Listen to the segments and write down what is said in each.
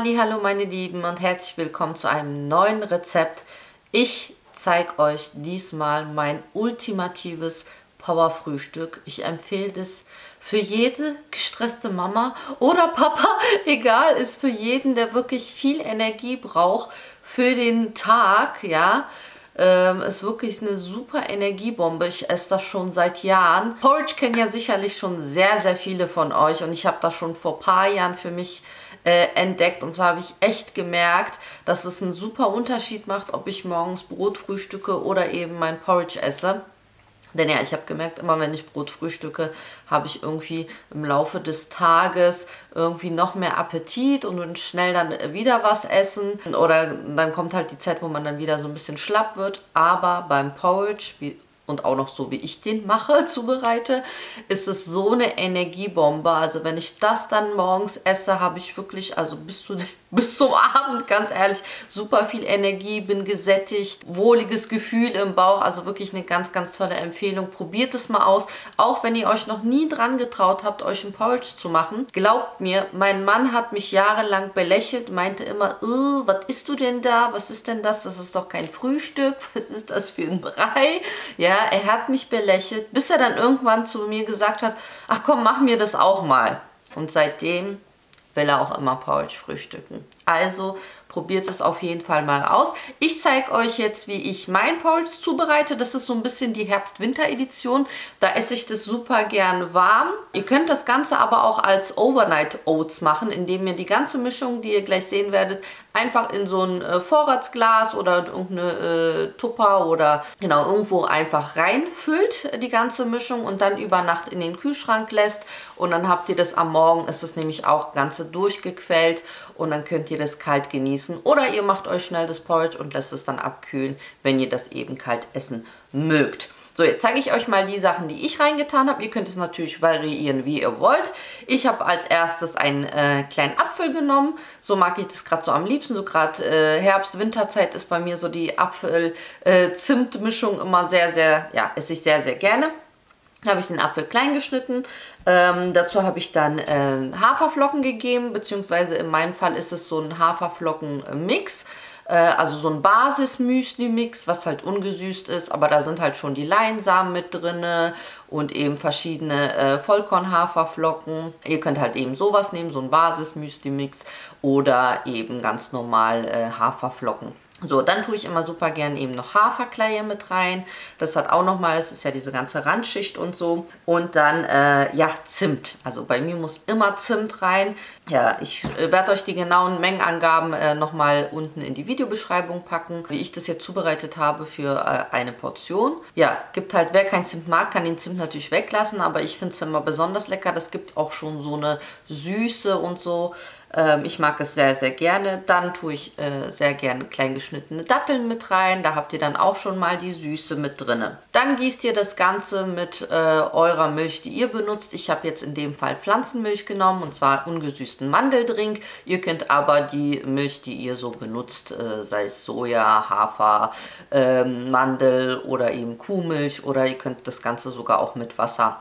Hallo meine Lieben und herzlich willkommen zu einem neuen Rezept. Ich zeige euch diesmal mein ultimatives Powerfrühstück. Ich empfehle das für jede gestresste Mama oder Papa, egal, ist für jeden, der wirklich viel Energie braucht für den Tag, ja. Ist wirklich eine super Energiebombe. Ich esse das schon seit Jahren. Porridge kennen ja sicherlich schon sehr, sehr viele von euch und ich habe das schon vor ein paar Jahren für mich entdeckt. Und zwar habe ich echt gemerkt, dass es einen super Unterschied macht, ob ich morgens Brot frühstücke oder eben mein Porridge esse. Denn ja, ich habe gemerkt, immer wenn ich Brot frühstücke, habe ich irgendwie im Laufe des Tages irgendwie noch mehr Appetit und will schnell dann wieder was essen. Oder dann kommt halt die Zeit, wo man dann wieder so ein bisschen schlapp wird. Aber beim Porridge, und auch noch so wie ich den mache, zubereite, ist es so eine Energiebombe. Also wenn ich das dann morgens esse, habe ich wirklich, also bis zum Abend, ganz ehrlich, super viel Energie, bin gesättigt, wohliges Gefühl im Bauch. Also wirklich eine ganz, ganz tolle Empfehlung. Probiert es mal aus. Auch wenn ihr euch noch nie dran getraut habt, euch ein Porridge zu machen. Glaubt mir, mein Mann hat mich jahrelang belächelt, meinte immer, was isst du denn da? Was ist denn das? Das ist doch kein Frühstück. Was ist das für ein Brei? Ja, er hat mich belächelt, bis er dann irgendwann zu mir gesagt hat, ach komm, mach mir das auch mal. Und seitdem will er auch immer Porridge frühstücken. Also probiert es auf jeden Fall mal aus. Ich zeige euch jetzt, wie ich mein Porridge zubereite. Das ist so ein bisschen die Herbst-Winter-Edition. Da esse ich das super gern warm. Ihr könnt das Ganze aber auch als Overnight Oats machen, indem ihr die ganze Mischung, die ihr gleich sehen werdet, einfach in so ein Vorratsglas oder irgendeine Tupper oder genau irgendwo einfach reinfüllt, die ganze Mischung, und dann über Nacht in den Kühlschrank lässt. Und dann habt ihr das am Morgen, ist es nämlich auch Ganze durchgequält und dann könnt ihr das kalt genießen. Oder ihr macht euch schnell das Porridge und lässt es dann abkühlen, wenn ihr das eben kalt essen mögt. So, jetzt zeige ich euch mal die Sachen, die ich reingetan habe. Ihr könnt es natürlich variieren, wie ihr wollt. Ich habe als erstes einen kleinen Apfel genommen. So mag ich das gerade so am liebsten. So gerade Herbst-Winterzeit ist bei mir so die Apfel-Zimt-Mischung immer sehr, sehr, ja, esse ich sehr, sehr gerne. Da habe ich den Apfel klein geschnitten. Dazu habe ich dann Haferflocken gegeben, beziehungsweise in meinem Fall ist es so ein Haferflocken-Mix. Also so ein Basis-Müsli-Mix, was halt ungesüßt ist, aber da sind halt schon die Leinsamen mit drin und eben verschiedene Vollkorn-Haferflocken. Ihr könnt halt eben sowas nehmen, so ein Basis-Müsli-Mix oder eben ganz normal Haferflocken. So, dann tue ich immer super gern eben noch Haferkleie mit rein. Das hat auch nochmal, das ist ja diese ganze Randschicht und so. Und dann, ja, Zimt. Also bei mir muss immer Zimt rein. Ja, ich werde euch die genauen Mengenangaben nochmal unten in die Videobeschreibung packen, wie ich das jetzt zubereitet habe für eine Portion. Ja, gibt halt, wer kein Zimt mag, kann den Zimt natürlich weglassen, aber ich finde es immer besonders lecker. Das gibt auch schon so eine Süße und so. Ich mag es sehr, sehr gerne. Dann tue ich sehr gerne klein geschnittene Datteln mit rein. Da habt ihr dann auch schon mal die Süße mit drin. Dann gießt ihr das Ganze mit eurer Milch, die ihr benutzt. Ich habe jetzt in dem Fall Pflanzenmilch genommen, und zwar ungesüßten Mandeldrink. Ihr könnt aber die Milch, die ihr so benutzt, sei es Soja, Hafer, Mandel oder eben Kuhmilch, oder ihr könnt das Ganze sogar auch mit Wasser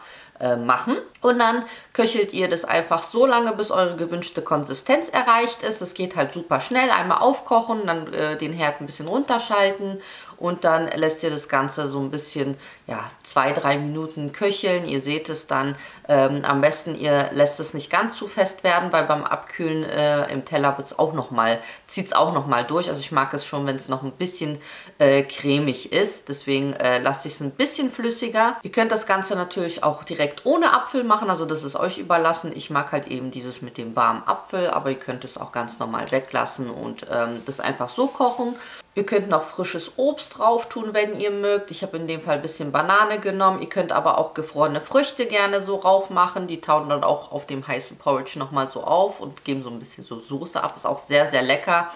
machen. Und dann köchelt ihr das einfach so lange, bis eure gewünschte Konsistenz erreicht ist. Das geht halt super schnell. Einmal aufkochen, dann den Herd ein bisschen runterschalten und dann lässt ihr das Ganze so ein bisschen, ja, 2-3 Minuten köcheln. Ihr seht es dann. Am besten, ihr lässt es nicht ganz zu fest werden, weil beim Abkühlen im Teller zieht es auch noch mal durch. Also ich mag es schon, wenn es noch ein bisschen cremig ist. Deswegen lasse ich es ein bisschen flüssiger. Ihr könnt das Ganze natürlich auch direkt ohne Apfel machen, also das ist euch überlassen. Ich mag halt eben dieses mit dem warmen Apfel, aber ihr könnt es auch ganz normal weglassen und das einfach so kochen. Ihr könnt noch frisches Obst drauf tun, wenn ihr mögt. Ich habe in dem Fall ein bisschen Banane genommen. Ihr könnt aber auch gefrorene Früchte gerne so rauf machen. Die tauen dann auch auf dem heißen Porridge nochmal so auf und geben so ein bisschen so Soße ab. Ist auch sehr, sehr lecker.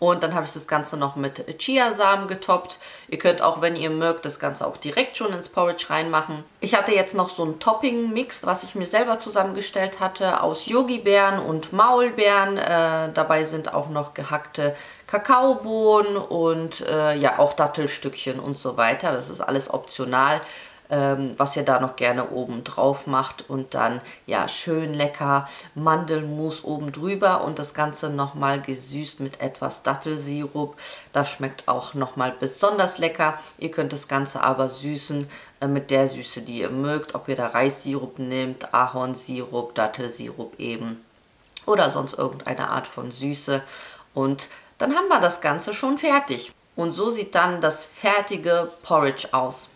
Und dann habe ich das Ganze noch mit Chiasamen getoppt. Ihr könnt auch, wenn ihr mögt, das Ganze auch direkt schon ins Porridge reinmachen. Ich hatte jetzt noch so ein Topping-Mix, was ich mir selber zusammengestellt hatte, aus Yogi-Beeren und Maulbeeren. Dabei sind auch noch gehackte Kakaobohnen und ja auch Dattelstückchen und so weiter. Das ist alles optional. was ihr da noch gerne oben drauf macht und dann ja schön lecker Mandelmus oben drüber und das Ganze nochmal gesüßt mit etwas Dattelsirup. Das schmeckt auch nochmal besonders lecker. Ihr könnt das Ganze aber süßen mit der Süße, die ihr mögt, ob ihr da Reissirup nehmt, Ahornsirup, Dattelsirup eben oder sonst irgendeine Art von Süße. Und dann haben wir das Ganze schon fertig. Und so sieht dann das fertige Porridge aus.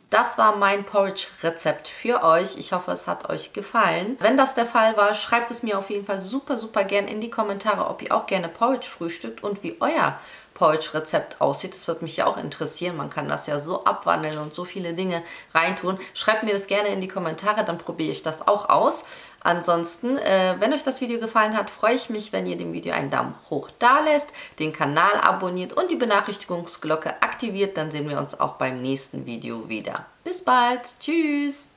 Das war mein Porridge-Rezept für euch. Ich hoffe, es hat euch gefallen. Wenn das der Fall war, schreibt es mir auf jeden Fall super, super gern in die Kommentare, ob ihr auch gerne Porridge frühstückt und wie euer Porridge-Rezept aussieht. Das würde mich ja auch interessieren. Man kann das ja so abwandeln und so viele Dinge reintun. Schreibt mir das gerne in die Kommentare, dann probiere ich das auch aus. Ansonsten, wenn euch das Video gefallen hat, freue ich mich, wenn ihr dem Video einen Daumen hoch da lässt, den Kanal abonniert und die Benachrichtigungsglocke aktiviert. Dann sehen wir uns auch beim nächsten Video wieder. Bis bald. Tschüss.